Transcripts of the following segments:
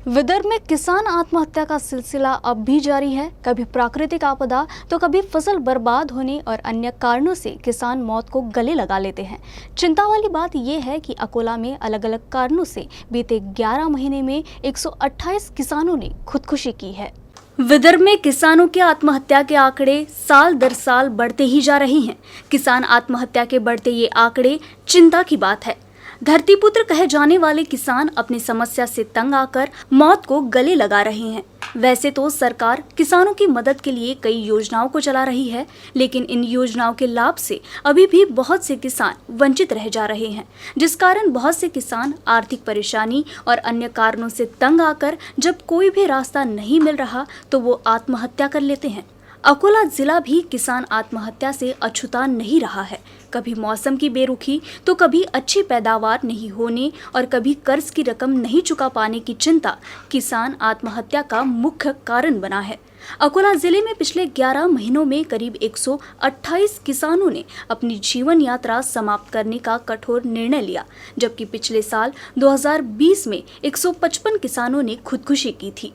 विदर्भ में किसान आत्महत्या का सिलसिला अब भी जारी है। कभी प्राकृतिक आपदा तो कभी फसल बर्बाद होने और अन्य कारणों से किसान मौत को गले लगा लेते हैं। चिंता वाली बात यह है कि अकोला में अलग अलग कारणों से बीते 11 महीने में 128 किसानों ने खुदकुशी की है। विदर्भ में किसानों के आत्महत्या के आंकड़े साल दर साल बढ़ते ही जा रहे हैं। किसान आत्महत्या के बढ़ते ये आंकड़े चिंता की बात है। धरतीपुत्र कहे जाने वाले किसान अपनी समस्या से तंग आकर मौत को गले लगा रहे हैं। वैसे तो सरकार किसानों की मदद के लिए कई योजनाओं को चला रही है, लेकिन इन योजनाओं के लाभ से अभी भी बहुत से किसान वंचित रह जा रहे हैं, जिस कारण बहुत से किसान आर्थिक परेशानी और अन्य कारणों से तंग आकर जब कोई भी रास्ता नहीं मिल रहा तो वो आत्महत्या कर लेते हैं। अकोला जिला भी किसान आत्महत्या से अछूता नहीं रहा है। कभी मौसम की बेरुखी तो कभी अच्छी पैदावार नहीं होने और कभी कर्ज की रकम नहीं चुका पाने की चिंता किसान आत्महत्या का मुख्य कारण बना है। अकोला जिले में पिछले 11 महीनों में करीब 128 किसानों ने अपनी जीवन यात्रा समाप्त करने का कठोर निर्णय लिया, जबकि पिछले साल 2020 में 155 किसानों ने खुदकुशी की थी।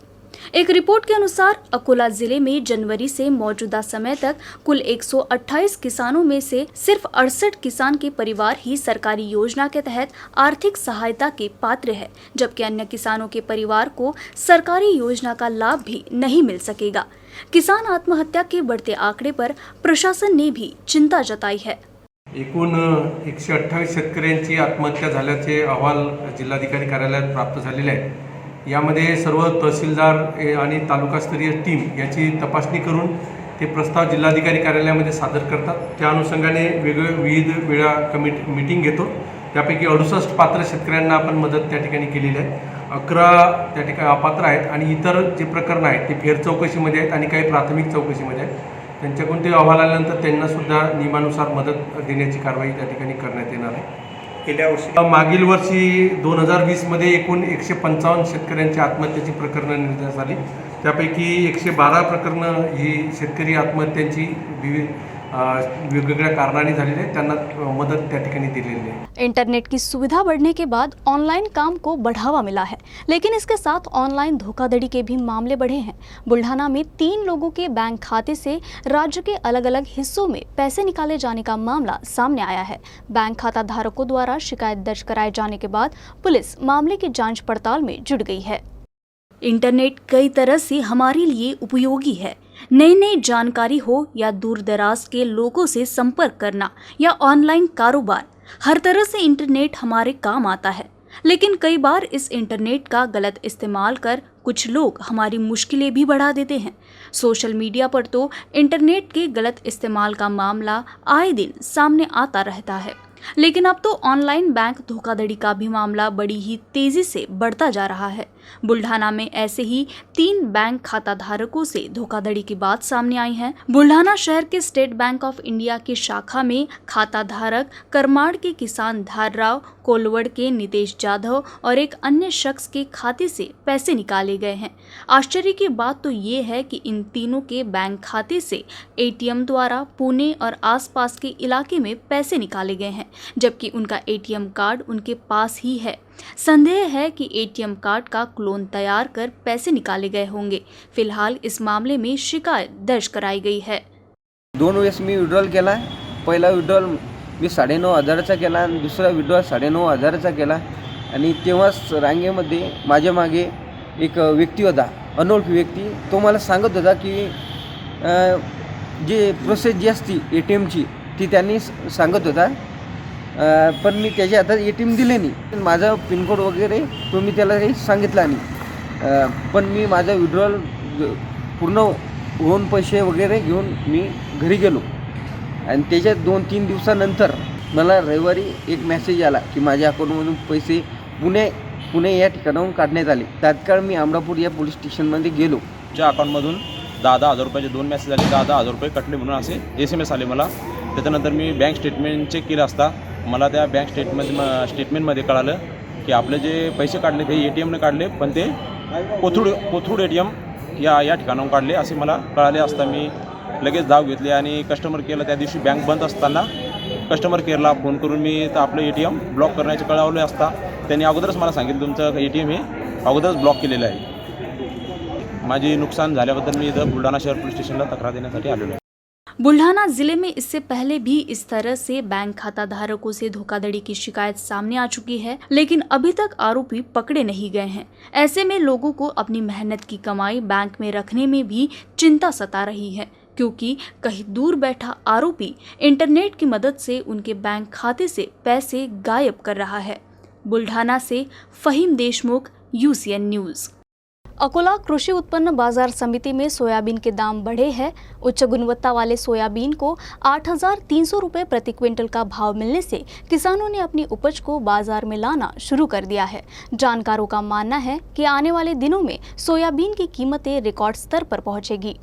एक रिपोर्ट के अनुसार अकोला जिले में जनवरी से मौजूदा समय तक कुल 128 किसानों में से सिर्फ 68 किसान के परिवार ही सरकारी योजना के तहत आर्थिक सहायता के पात्र है, जबकि अन्य किसानों के परिवार को सरकारी योजना का लाभ भी नहीं मिल सकेगा। किसान आत्महत्या के बढ़ते आंकड़े पर प्रशासन ने भी चिंता जताई है। एकूण 128 शेतकऱ्यांची आत्महत्या झाल्याचे अहवाल जिल्हाधिकारी कार्यालयात प्राप्त झालेले आहेत। यामध्ये सर्व तहसीलदार आणि तालुकास्तरीय टीम याची तपासणी करून ते प्रस्ताव जिल्हाधिकारी कार्यालयामध्ये सादर करतात। त्या अनुषंगाने विविध वेळा मीटिंग घेतो। त्यापैकी 68 पात्र शेतकऱ्यांना आपण मदत त्या ठिकाणी केलेली आहे। 11 त्या ठिकाणी अपात्र आहेत आणि इतर जे प्रकरण आहेत ते फेर चौकशीमध्ये आहेत आणि काही प्राथमिक चौकशीमध्ये आहेत। त्यांच्याकडून ते अहवाल आल्यानंतर त्यांना सुद्धा नियमानुसार मदत देण्याची कारवाई त्या ठिकाणी करण्यात येणार आहे। मागील वर्षी 2020 मध्ये एकूण 155 शेतकऱ्यांची आत्महत्येची प्रकरणं निदर्शनास आली। त्यापैकी 112 प्रकरणं ही शेतकरी आत्महत्यांची वेगवेगळ्या कारणांनी झालेली आहे, त्यांना मदत त्या ठिकाणी दिलेली आहे। इंटरनेट की सुविधा बढ़ने के बाद ऑनलाइन काम को बढ़ावा मिला है, लेकिन इसके साथ ऑनलाइन धोखाधड़ी के भी मामले बढ़े हैं। बुल्ढाना में 3 लोगों के बैंक खाते से राज्य के अलग अलग हिस्सों में पैसे निकाले जाने का मामला सामने आया है। बैंक खाता धारकों द्वारा शिकायत दर्ज कराए जाने के बाद पुलिस मामले की जांच पड़ताल में जुट गई है। इंटरनेट कई तरह से हमारे लिए उपयोगी है। नई जानकारी हो या दूर दराज के लोगों से संपर्क करना या ऑनलाइन कारोबार, हर तरह से इंटरनेट हमारे काम आता है। लेकिन कई बार इस इंटरनेट का गलत इस्तेमाल कर कुछ लोग हमारी मुश्किलें भी बढ़ा देते हैं। सोशल मीडिया पर तो इंटरनेट के गलत इस्तेमाल का मामला आए दिन सामने आता रहता है, लेकिन अब तो ऑनलाइन बैंक धोखाधड़ी का भी मामला बड़ी ही तेजी से बढ़ता जा रहा है। बुल्ढाना में ऐसे ही 3 बैंक खाता धारकों से धोखाधड़ी की बात सामने आई है। बुल्ढाना शहर के स्टेट बैंक ऑफ इंडिया की शाखा में खाता धारक करमाड़ के किसान धारराव, कोलवड़ के नितेश जाधव और एक अन्य शख्स के खाते से पैसे निकाले गए हैं। आश्चर्य की बात तो ये है कि इन तीनों के बैंक खाते से एटीएम द्वारा पुणे और आसपास के इलाके में पैसे निकाले गए हैं, जबकि उनका एटीएम कार्ड उनके पास ही है। संदेह है कि एटीएम कार्ड का क्लोन तैयार कर पैसे निकाले गए होंगे। फिलहाल इस मामले में शिकायत दर्ज कराई गई है। 2 वेळेस मी विड्रॉल केला। पहिला विड्रॉल मी 9,500चा केला आणि दुसरा विड्रॉल 9,500चा केला आणि तेव्हाच रांगेमध्ये माझ्या मागे एक व्यक्ती होता, अनोळखी व्यक्ती। तो मला सांगत होता की जे प्रोसेस जी असती एटीएमची ती त्यांनी सांगत होता, पण मी त्याच्या हातात एटीएम दिले नाही। माझा पिनकोड वगैरे तो मी त्याला काही सांगितला नाही, पण मी माझा विड्रॉल पूर्ण होऊन पैसे वगैरे घेऊन मी घरी गेलो आणि त्याच्या 2-3 दिवसानंतर मला रविवारी एक मेसेज आला की माझ्या अकाउंटमधून पैसे पुणे या ठिकाणाहून काढण्यात आले। तात्काळ मी अमरापूर या पोलीस स्टेशनमध्ये गेलो। ज्या अकाउंटमधून 10,000 रुपयाचे 2 मेसेज आले, 10,000 रुपये कटले म्हणून असे SMS आले मला। त्याच्यानंतर मी बँक स्टेटमेंट चेक केलं असता मला त्या बँक स्टेटमेंटमध्ये कळालं की आपले जे पैसे काढले ते ATMने काढले, पण ते कोथरूड ATM या ठिकाणाहून काढले असे मला कळाले असता मी लगेच धाव घेतली आणि कस्टमर केअरला त्या दिवशी बँक बंद असताना कस्टमर केअरला फोन करून मी तर आपलं ATM ब्लॉक करण्याचे कळवले असता त्यांनी अगोदरच मला सांगितलं तुमचं ATM हे अगोदरच ब्लॉक केलेलं आहे. माझी नुकसान झाल्याबद्दल मी इथं बुलढाणा शहर पोलीस स्टेशनला तक्रार देण्यासाठी आलेलो आहे. बुल्ढाना जिले में इससे पहले भी इस तरह से बैंक खाता धारकों से धोखाधड़ी की शिकायत सामने आ चुकी है, लेकिन अभी तक आरोपी पकड़े नहीं गए हैं। ऐसे में लोगों को अपनी मेहनत की कमाई बैंक में रखने में भी चिंता सता रही है, क्योंकि कहीं दूर बैठा आरोपी इंटरनेट की मदद से उनके बैंक खाते से पैसे गायब कर रहा है। बुल्ढाना से फहीम देशमुख, UCN न्यूज़। अकोला कृषि उत्पन्न बाजार समिति में सोयाबीन के दाम बढ़े हैं। उच्च गुणवत्ता वाले सोयाबीन को 8,300 रुपये प्रति क्विंटल का भाव मिलने से किसानों ने अपनी उपज को बाजार में लाना शुरू कर दिया है। जानकारों का मानना है कि आने वाले दिनों में सोयाबीन की कीमतें रिकॉर्ड स्तर पर पहुंचेगी।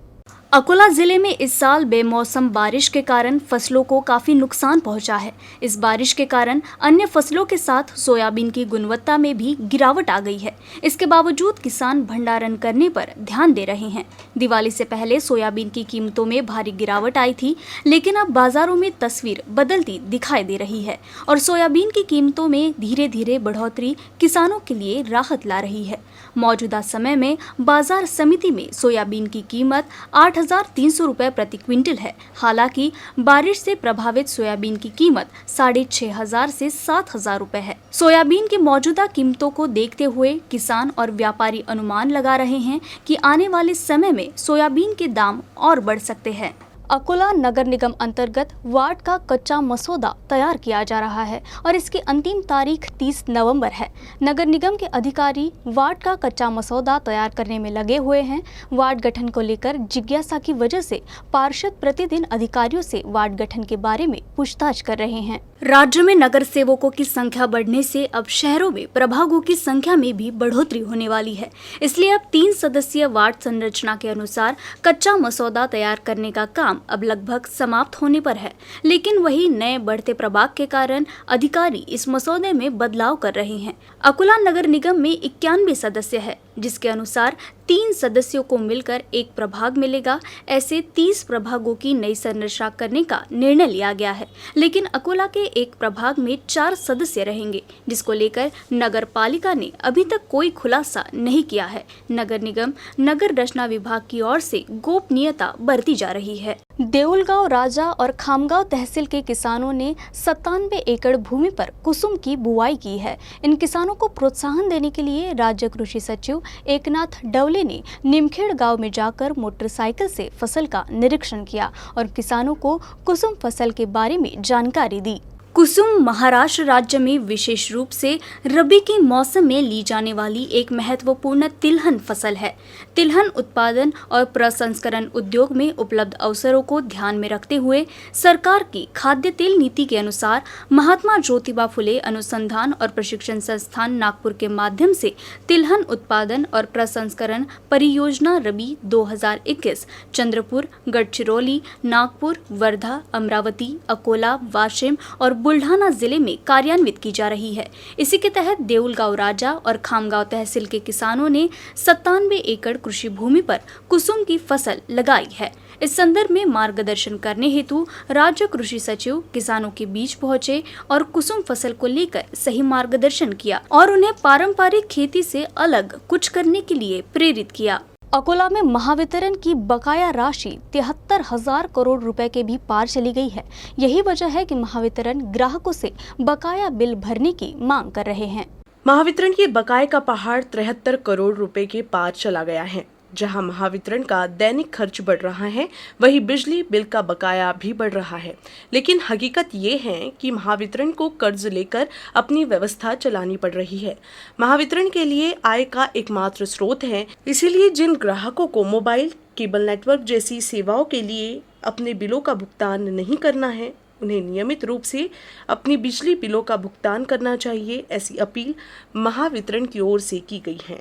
अकोला जिले में इस साल बेमौसम बारिश के कारण फसलों को काफी नुकसान पहुंचा है। इस बारिश के कारण अन्य फसलों के साथ सोयाबीन की गुणवत्ता में भी गिरावट आ गई है। इसके बावजूद किसान भंडारण करने पर ध्यान दे रहे हैं। दिवाली से पहले सोयाबीन की कीमतों में भारी गिरावट आई थी, लेकिन अब बाजारों में तस्वीर बदलती दिखाई दे रही है और सोयाबीन की कीमतों में धीरे धीरे बढ़ोतरी किसानों के लिए राहत ला रही है। मौजूदा समय में बाजार समिति में सोयाबीन की कीमत 8,300 रुपये प्रति क्विंटल है। हालांकि बारिश से प्रभावित सोयाबीन की कीमत 6,500 से 7,000 रुपये है। सोयाबीन की मौजूदा कीमतों को देखते हुए किसान और व्यापारी अनुमान लगा रहे हैं कि आने वाले समय में सोयाबीन के दाम और बढ़ सकते हैं। अकोला नगर निगम अंतर्गत वार्ड का कच्चा मसौदा तैयार किया जा रहा है और इसकी अंतिम तारीख 30 नवंबर है। नगर निगम के अधिकारी वार्ड का कच्चा मसौदा तैयार करने में लगे हुए हैं। वार्ड गठन को लेकर जिज्ञासा की वजह से पार्षद प्रतिदिन अधिकारियों से वार्ड गठन के बारे में पूछताछ कर रहे हैं। राज्य में नगर सेवकों की संख्या बढ़ने से अब शहरों में प्रभागों की संख्या में भी बढ़ोतरी होने वाली है। इसलिए अब 3 सदस्यीय वार्ड संरचना के अनुसार कच्चा मसौदा तैयार करने का काम अब लगभग समाप्त होने पर है, लेकिन वही नए बढ़ते प्रभाग के कारण अधिकारी इस मसौदे में बदलाव कर रहे हैं। अकोला नगर निगम में 91 सदस्य है, जिसके अनुसार 3 सदस्यों को मिलकर एक प्रभाग मिलेगा। ऐसे 30 प्रभागों की नई संरचना करने का निर्णय लिया गया है, लेकिन अकोला के एक प्रभाग में 4 सदस्य रहेंगे, जिसको लेकर नगर पालिका ने अभी तक कोई खुलासा नहीं किया है। नगर निगम नगर रचना विभाग की ओर से गोपनीयता बरती जा रही है। देउलगांव राजा और खामगांव तहसील के किसानों ने 97 एकड़ भूमि पर कुसुम की बुआई की है। इन किसानों को प्रोत्साहन देने के लिए राज्य कृषि सचिव एकनाथ डवले ने निमखेड़ गांव में जाकर मोटरसाइकिल से फसल का निरीक्षण किया और किसानों को कुसुम फसल के बारे में जानकारी दी। कुसुम महाराष्ट्र राज्य में विशेष रूप से रबी के मौसम में ली जाने वाली एक महत्वपूर्ण तिलहन फसल है। तिलहन उत्पादन और प्रसंस्करण उद्योग में उपलब्ध अवसरों को ध्यान में रखते हुए सरकार की खाद्य तेल नीति के अनुसार महात्मा ज्योतिबा फुले अनुसंधान और प्रशिक्षण संस्थान नागपुर के माध्यम से तिलहन उत्पादन और प्रसंस्करण परियोजना रबी 2021 चंद्रपुर, गढ़चिरौली, नागपुर, वर्धा, अमरावती, अकोला, वाशिम और बुल्ढाना जिले में कार्यान्वित की जा रही है। इसी के तहत देउलगांव राजा और खामगांव तहसील के किसानों ने 97 एकड़ कृषि भूमि पर कुसुम की फसल लगाई है। इस संदर्भ में मार्गदर्शन करने हेतु राज्य कृषि सचिव किसानों के बीच पहुंचे और कुसुम फसल को लेकर सही मार्गदर्शन किया और उन्हें पारंपरिक खेती से अलग कुछ करने के लिए प्रेरित किया। अकोला में महावितरण की बकाया राशि 73,000 करोड़ रुपए के भी पार चली गई है। यही वजह है कि महावितरण ग्राहकों से बकाया बिल भरने की मांग कर रहे हैं। महावितरण की बकाये का पहाड़ 73 करोड़ रुपए के पार चला गया है। जहां महावितरण का दैनिक खर्च बढ़ रहा है, वहीं बिजली बिल का बकाया भी बढ़ रहा है। लेकिन हकीकत ये है कि महावितरण को कर्ज लेकर अपनी व्यवस्था चलानी पड़ रही है। महावितरण के लिए आय का एकमात्र स्रोत है, इसीलिए जिन ग्राहकों को मोबाइल, केबल नेटवर्क जैसी सेवाओं के लिए अपने बिलों का भुगतान नहीं करना है, उन्हें नियमित रूप से अपनी बिजली बिलों का भुगतान करना चाहिए। ऐसी अपील महावितरण की ओर से की गई है।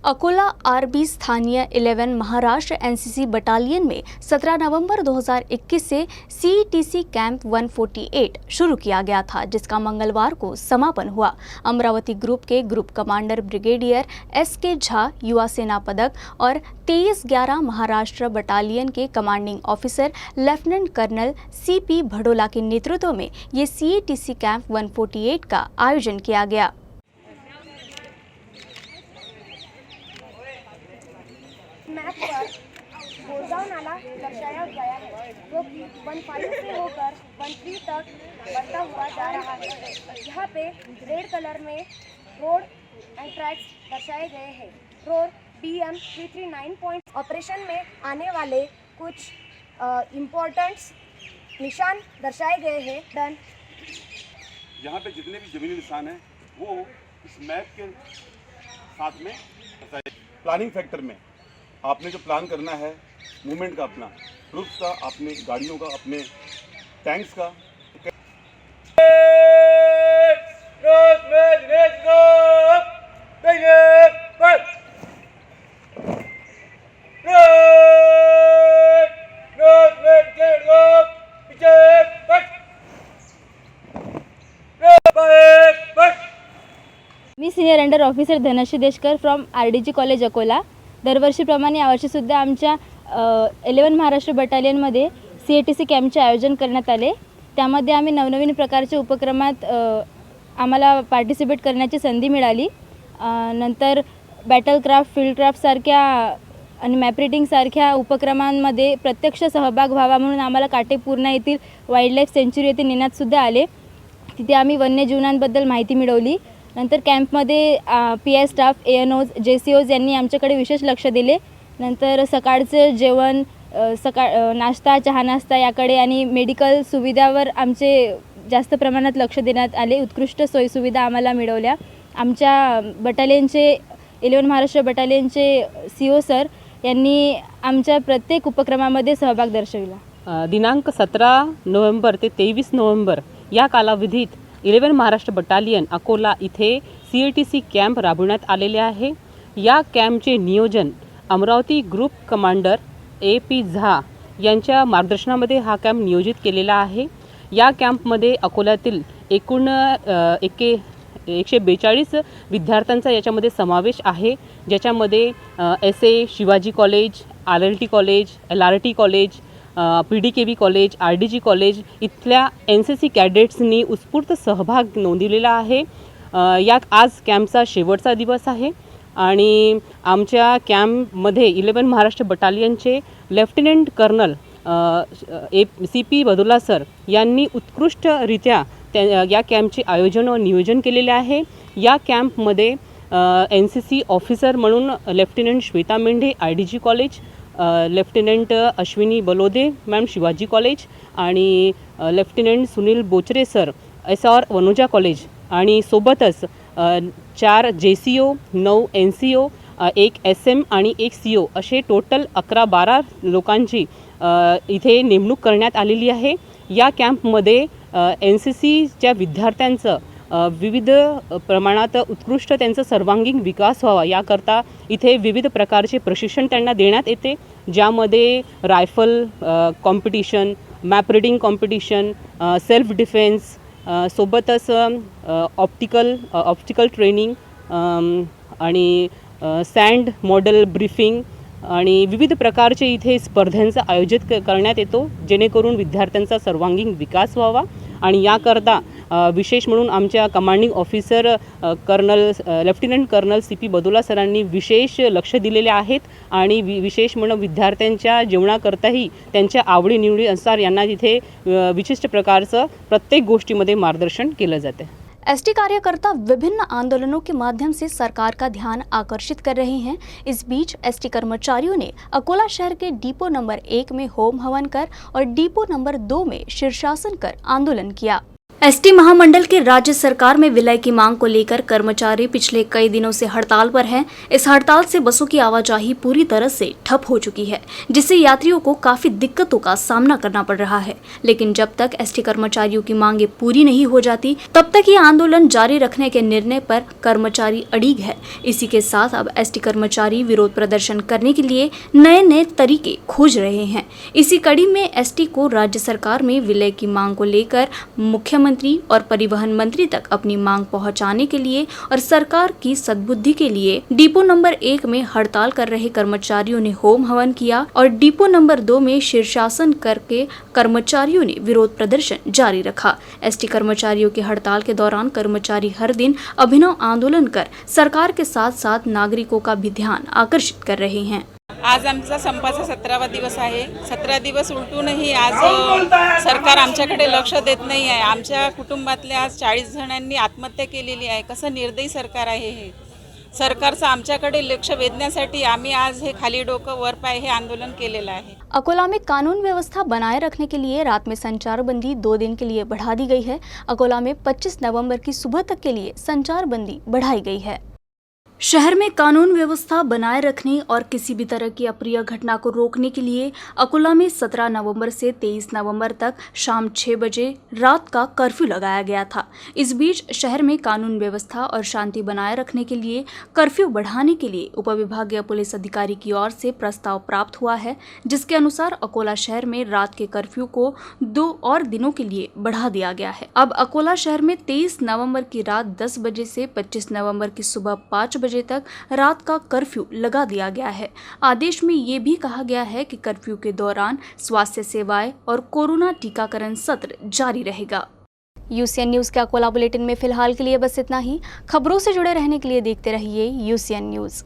अकोला आरबी स्थानीय 11 महाराष्ट्र एनसीसी बटालियन में 17 नवंबर 2021 से सीईटीसी कैंप 148 शुरू किया गया था, जिसका मंगलवार को समापन हुआ। अमरावती ग्रुप के group commander brigadier SK Jha युवा सेना पदक और 2311 महाराष्ट्र बटालियन के commanding officer lieutenant colonel CP Bhadola के नेतृत्व में ये सीईटीसी कैंप 148 का आयोजन किया गया। वाला दर्शाया गया है, जो कि 15 से होकर 13 तक बढ़ता हुआ जा रहा है। यहाँ पे रेड कलर में रोड एंड ट्रैक्स दर्शाए गए हैं। रोड BM 339 पॉइंट ऑपरेशन में आने वाले कुछ इम्पोर्टेंट निशान दर्शाए गए हैं। डन। यहाँ पे जितने भी ज़मीनी निशान हैं वो इस मैप के साथ में प्लानिंग फैक्टर में आपने जो प्लान करना है मूवमेंट का, अपना ट्रुप्स का, अपने गाड़ियों का, अपने टैंक्स का, मी senior under officer Dhanashree Deshkar from RDG college Akola. दरवर्षीप्रमाणे यावर्षीसुद्धा आमच्या 11 महाराष्ट्र बटालियनमध्ये CATC कॅम्पचे आयोजन करण्यात आले. त्यामध्ये आम्ही नवनवीन प्रकारच्या उपक्रमात आम्हाला पार्टिसिपेट करण्याची संधी मिळाली. नंतर बॅटल क्राफ्ट, फील्ड क्राफ्ट सारख्या आणि मॅप रीडिंग सारख्या उपक्रमांमध्ये प्रत्यक्ष सहभाग व्हावा म्हणून आम्हाला काटेपूर्णा येथील वाईल्डलाईफ सेंच्युरी येथे नेण्यातसुद्धा आले. तिथे आम्ही वन्यजीवांबद्दल माहिती मिळवली. नंतर कॅम्पमध्ये PI स्टाफ, ANOज, JCOज यांनी आमच्याकडे विशेष लक्ष दिले. नंतर सकाळचं जेवण, नाश्ता, चहा नाश्ता याकडे आणि मेडिकल सुविधावर आमचे जास्त प्रमाणात लक्ष देण्यात आले. उत्कृष्ट सोयीसुविधा आम्हाला मिळवल्या. आमच्या बटालियनचे 11 महाराष्ट्र बटालियनचे CO सर यांनी आमच्या प्रत्येक उपक्रमामध्ये सहभाग दर्शविला. दिनांक 17 नोव्हेंबर ते 23 नोव्हेंबर या कालावधीत 11 महाराष्ट्र बटालियन अकोला इथे CATC कॅम्प राबवण्यात आलेले आहे. या कॅम्पचे नियोजन Amravati group commander AP Jha यांच्या मार्गदर्शनामध्ये हा कॅम्प नियोजित केलेला आहे. या कॅम्पमध्ये अकोल्यातील एकूण 142 विद्यार्थ्यांचा याच्यामध्ये समावेश आहे, ज्याच्यामध्ये SA Shivaji college, RLT college, LRT college, PDKB college, RDG college इथल्या NCC कॅडेट्सनी उत्स्फूर्त सहभाग नोंदवलेला आहे. यात आज कॅम्पचा शेवटचा दिवस आहे आणि आमच्या कॅम्पमध्ये 11 महाराष्ट्र बटालियनचे lieutenant colonel CP Badula sir यांनी उत्कृष्टरित्या या कॅम्पचे आयोजन व नियोजन केलेले आहे. या कॅम्पमध्ये NCC ऑफिसर म्हणून lieutenant Shweta Mendhe RDG college, lieutenant Ashwini Balode ma'am Shivaji college आणि lieutenant Sunil Bochare sir SR Vanoja college आणि सोबतच 4 JCO, 9 NCO, 1 SM आणि 1 CO असे टोटल 11-12 लोकांची इथे नेमणूक करण्यात आलेली आहे. या कॅम्पमध्ये NCCच्या विद्यार्थ्यांचं विविध प्रमाणात उत्कृष्ट त्यांचा सर्वांगीण विकास व्हावा याकरता इथे विविध प्रकारचे प्रशिक्षण त्यांना देण्यात येते, ज्यामध्ये rifle competition, map reading competition, self defence, सोबतच ऑप्टिकल ट्रेनिंग आणि सँड मॉडेल ब्रीफिंग आणि विविध प्रकारचे इथे स्पर्धांचं आयोजित करण्यात येतो, जेणेकरून विद्यार्थ्यांचा सर्वांगीण विकास व्हावा. आणि याकरता विशेष म्हणून आमच्या commanding officer lieutenant colonel CP Badula सरांनी विशेष लक्ष दिलेले आहेत आणि विशेष म्हणून विद्यार्थ्यांच्या जेवणाकरताही त्यांच्या आवडीनिवडीनुसार यांना तिथे विशिष्ट प्रकारचं प्रत्येक गोष्टीमध्ये मार्गदर्शन केलं जाते. ST कार्यकर्ता विभिन्न आंदोलनों के माध्यम से सरकार का ध्यान आकर्षित कर रहे हैं. इस बीच ST कर्मचारियों ने अकोला शहर के डिपो नंबर 1 में होम हवन कर और डिपो नंबर 2 में शीर्षासन कर आंदोलन किया. ST महामंडल के राज्य सरकार में विलय की मांग को लेकर कर्मचारी पिछले कई दिनों से हड़ताल पर हैं. इस हड़ताल से बसों की आवाजाही पूरी तरह से ठप हो चुकी है, जिससे यात्रियों को काफी दिक्कतों का सामना करना पड़ रहा है. लेकिन जब तक ST कर्मचारियों की मांगें पूरी नहीं हो जाती, तब तक ये आंदोलन जारी रखने के निर्णय पर कर्मचारी अड़िग है. इसी के साथ अब ST कर्मचारी विरोध प्रदर्शन करने के लिए नए तरीके खोज रहे हैं. इसी कड़ी में ST को राज्य सरकार में विलय की मांग को लेकर मुख्यमंत्री और परिवहन मंत्री तक अपनी मांग पहुंचाने के लिए और सरकार की सद्बुद्धि के लिए डिपो नंबर 1 में हड़ताल कर रहे कर्मचारियों ने होम हवन किया और डिपो नंबर 2 में शीर्षासन करके कर्मचारियों ने विरोध प्रदर्शन जारी रखा. ST कर्मचारियों की हड़ताल के दौरान कर्मचारी हर दिन अभिनव आंदोलन कर सरकार के साथ साथ नागरिकों का भी ध्यान आकर्षित कर रहे हैं. आज आमचा संपाचा 17वा दिवस आहे. 17 दिवस उलटूनही आज सरकार आमच्याकडे लक्ष देत नाही आहे. आमच्या कुटुंबातल्या आज 40 जणांनी आत्महत्या केलेली आहे. कसं निर्दयी सरकार आहे हे. सरकारचं आमच्याकडे लक्ष वेधण्यासाठी आम्ही आज हे खाली डोकं वर पाय हे आंदोलन केलेलं आहे. अकोला में कानून व्यवस्था बनाए रखने के लिए रात में संचारबंदी 2 दिन के लिए बढ़ा दी गई है. अकोला में 25 नवंबर की सुबह तक के लिए संचारबंदी बढ़ाई गई है. शहर में कानून व्यवस्था बनाए रखने और किसी भी तरह की अप्रिय घटना को रोकने के लिए अकोला में 17 नवंबर से 23 नवंबर तक शाम 6 बजे रात का कर्फ्यू लगाया गया था. इस बीच शहर में कानून व्यवस्था और शांति बनाए रखने के लिए कर्फ्यू बढ़ाने के लिए उपविभागीय पुलिस अधिकारी की ओर से प्रस्ताव प्राप्त हुआ है, जिसके अनुसार अकोला शहर में रात के कर्फ्यू को 2 और दिनों के लिए बढ़ा दिया गया है. अब अकोला शहर में 23 नवंबर की रात 10 बजे से 25 नवंबर की सुबह 5 बजे तक रात का कर्फ्यू लगा दिया गया है. आदेश में ये भी कहा गया है कि कर्फ्यू के दौरान स्वास्थ्य सेवाएं और कोरोना टीकाकरण सत्र जारी रहेगा. यूसीएन न्यूज़ के अकोला बुलेटिन में फिलहाल के लिए बस इतना ही. खबरों से जुड़े रहने के लिए देखते रहिए यूसीएन न्यूज़.